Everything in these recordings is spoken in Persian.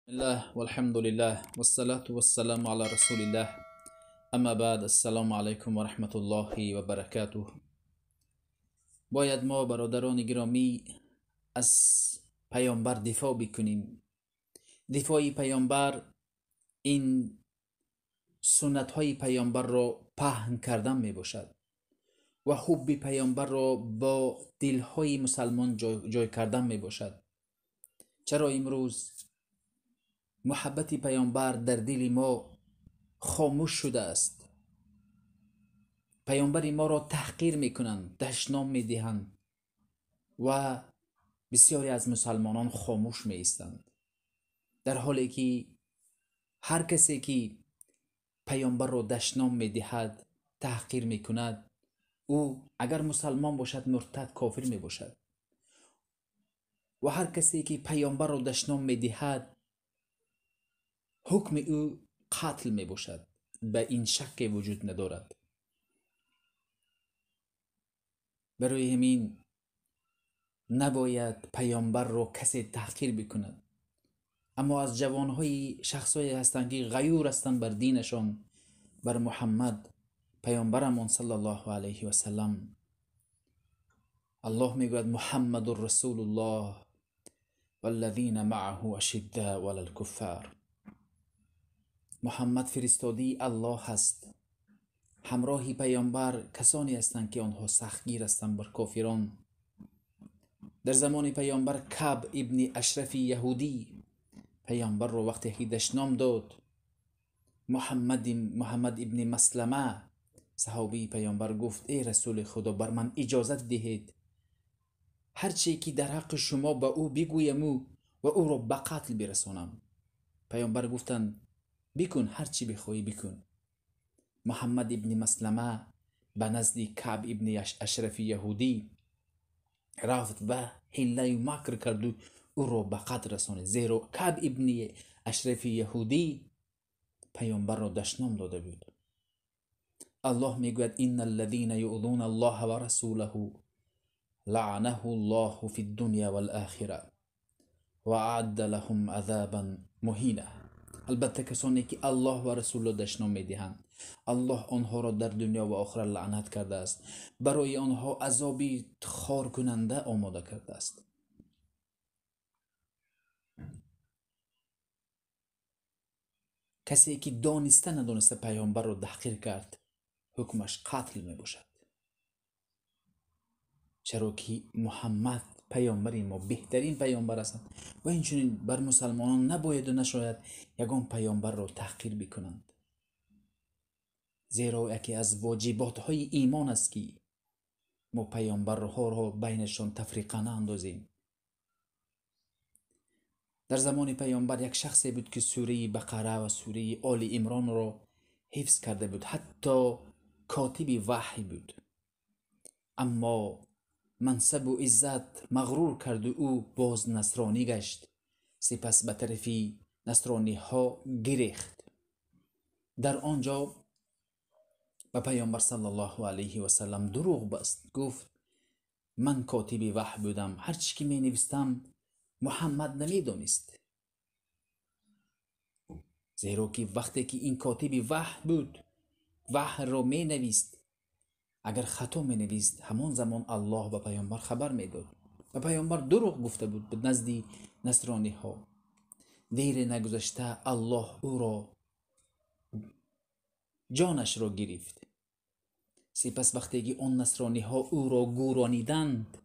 الله والحمد لله والصلاة والسلام على رسول الله. اما بعد، السلام علیکم و رحمت الله و برکاته. باید ما برادران گرامی از پیامبر دفاع بکنیم. دفاع پیامبر این سنت های پیامبر را پهن کردن می باشد و حب پیامبر را با دل های مسلمان جای کردن می باشد. چرا امروز محبت پیامبر در دل ما خاموش شده است؟ پیامبر ما را تحقیر میکنند، دشنام میدهند و بسیاری از مسلمانان خاموش میستند، در حالی که هر کسی که پیامبر را دشنام میدهد، تحقیر میکند، او اگر مسلمان باشد مرتد کافر میباشد. و هر کسی که پیامبر را دشنام میدهد، حکم او قتل میباشد. به این شک وجود ندارد. برای همین نباید پیامبر را کسی تحقیر بکند. اما از جوانهای شخصایی هستند که غیور هستند بر دینشان، بر محمد پیامبرمان صلی الله علیه و سلم. الله میگوید محمد رسول الله والذین معه اشداء علی الکفار. محمد فرستادی الله هست. همراه پیامبر کسانی هستند که آنها سختگیر هستند بر کافران. در زمان پیامبر کعب ابن اشرف یهودی پیامبر رو وقتی که دشنام داد، محمد ابن مسلمه صحابی پیامبر گفت ای رسول خدا، بر من اجازت دهید هر چی که در حق شما به او بگویم و او را به قتل برسانم. پیامبر گفتند بکن، هر چی بخوای بکن. محمد ابن مسلمه به نزد کعب ابن اشرف یهودی رفت و حیله و مکر کرد و او را به قتل رسانید، زیرا کعب ابن اشرف یهودی پیامبر را دشنام داده بود. الله میگوید ان الذين يؤذون الله ورسوله لعنه الله في الدنيا والآخره واعد لهم عذابا مهینا. البته کسانی که الله و رسول را دشنام میدهند، الله آنها را در دنیا و آخرت لعنت کرده است، برای آنها عذابی خار کننده آماده کرده است. کسی که دانسته ندانسته پیامبر را تحقیر کرد، حکمش قتل می باشد. چرا که محمد پیامبر ما بهترین پیامبر است و اینچنین بر مسلمانان نباید و نشاید یگان پیامبر را تحقیر بکنند، زیرا یکی از واجبات های ایمان است که ما پیامبر ها را بینشان تفریقه ناندازیم. در زمان پیامبر یک شخصی بود که سوره بقره و سوره آل عمران را حفظ کرده بود، حتی کاتب وحی بود، اما منصب و عزت مغرور کرد و او باز نصرانی گشت. سپس به طرف نصرانی ها گریخت. در آنجا به پیامبر صلی الله علیه و سلم دروغ بست، گفت من کاتب وحی بودم، هرچی که می نویستم محمد نمی دانست. زیرا که وقتی که این کاتب وحی بود، وحی را می نویست، اگر خطا می نویست همان زمان الله به پیامبر خبر می داد. و پیامبر دروغ گفته بود به نزد نصرانی ها. دیر نگذشته الله او را جانش را گرفت. سپس وقتی که آن نصرانی ها او را گورانیدند،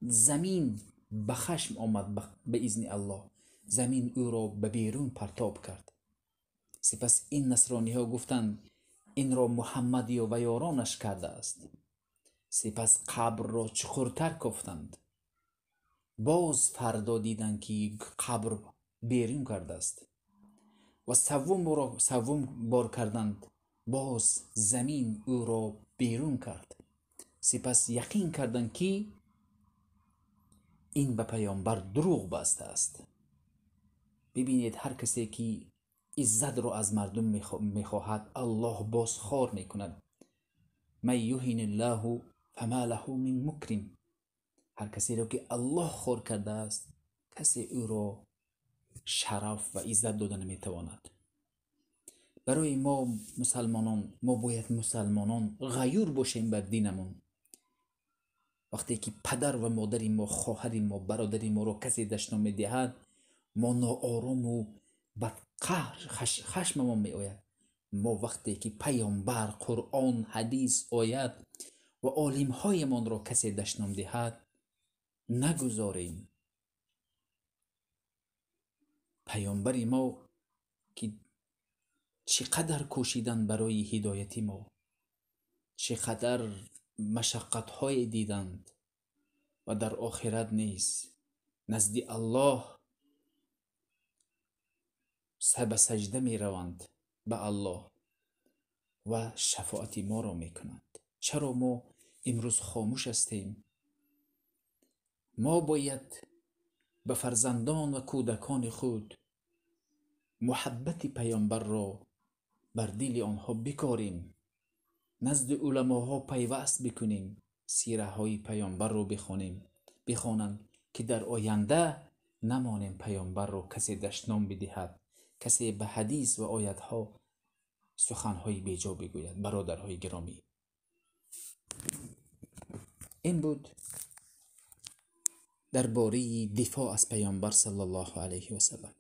زمین به خشم آمد. به اذن الله زمین او را به بیرون پرتاب کرد. سپس این نصرانی ها گفتند این را محمد و یارانش کرده است. سپس قبر را چخورتر کفتند. باز فردا دیدند که قبر بیرون کرده است و سوم بار کردند، باز زمین او را بیرون کرد. سپس یقین کردند که این به پیامبر دروغ بسته است. ببینید، هر کسی که عزت را از مردم میخواهد، الله باز خار میکند. من یهین الله فما له من مکرم. هر کسی را که الله خار کرده است، کسی او را شرف و عزت داده نمیتواند. برای ما مسلمانان، ما باید مسلمانان غیور باشیم بر دینمون. وقتی که پدر و مادر ما، خواهر ما، برادر ما را کسی دشنام میدهد، ما ناآرام و بد خشممان می آید. ما وقتی که پیامبر، قرآن، حدیث، آیت و عالم های من را کسی دشنام دهد نگذاریم. پیامبر ما که چقدر کوشیدن برای هدایت ما، چقدر مشقت های دیدند و در آخرت نیز نزد الله به سجده می روند به الله و شفاعت ما را می کنند. چرا ما امروز خاموش هستیم؟ ما باید به فرزندان و کودکان خود محبت پیامبر را بر دل آنها بکاریم، نزد علماها پیوست بکنیم، سیره های پیامبر رو بخوانند که در آینده نمانیم پیامبر رو کسی دشنام بدهد، کسی به حدیث و آیت ها سخنهای بیجا بگوید. برادرهای گرامی، این بود درباره دفاع از پیامبر صلی الله علیه و سلم.